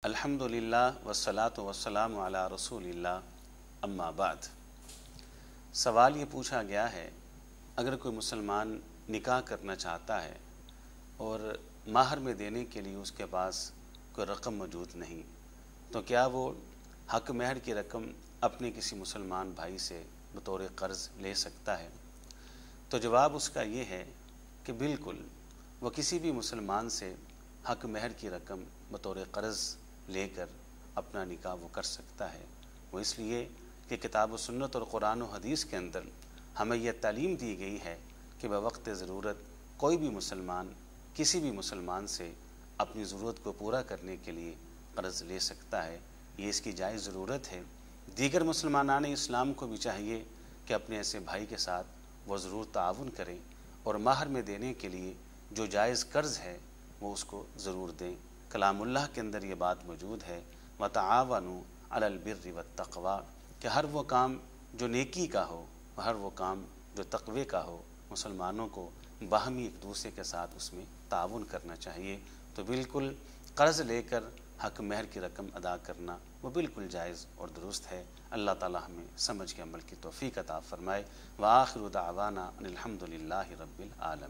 الحمدللہ والصلاۃ والسلام علی رسول اللہ اما بعد۔ سوال یہ پوچھا گیا ہے، اگر کوئی مسلمان نکاح کرنا چاہتا ہے اور مہر میں دینے کے لیے اس کے پاس کوئی رقم موجود نہیں، تو کیا وہ حق مہر کی رقم اپنے کسی مسلمان بھائی سے بطور قرض لے سکتا ہے؟ تو جواب اس کا یہ ہے کہ بالکل وہ کسی بھی مسلمان سے حق مہر کی رقم بطور قرض لے کر اپنا نکاح وہ کر سکتا ہے۔ وہ اس لیے کہ کتاب و سنت اور قرآن و حدیث کے اندر ہمیں یہ تعلیم دی گئی ہے کہ بوقت ضرورت کوئی بھی مسلمان کسی بھی مسلمان سے اپنی ضرورت کو پورا کرنے کے لیے قرض لے سکتا ہے۔ یہ اس کی جائز ضرورت ہے۔ دیگر مسلمانان اسلام کو بھی چاہیے کہ اپنے ایسے بھائی کے ساتھ وہ ضرور تعاون کریں اور مہر میں دینے کے لیے جو جائز قرض ہے وہ اس کو ضرور دیں۔ کلام اللہ کے اندر یہ بات موجود ہے، وَتَعَاوَنُوا عَلَى الْبِرِّ وَالتَّقْوَىٰ، کہ ہر وہ کام جو نیکی کا ہو، ہر وہ کام جو تقوی کا ہو، مسلمانوں کو باہمی ایک دوسرے کے ساتھ اس میں تعاون کرنا چاہیے۔ تو بالکل قرض لے کر حق مہر کی رقم ادا کرنا وہ بالکل جائز اور درست ہے۔ اللہ تعالی ہمیں سمجھ کے عمل کی توفیق عطا فرمائے۔ وآخر دعوانا ان الحمد للہ رب العالمین۔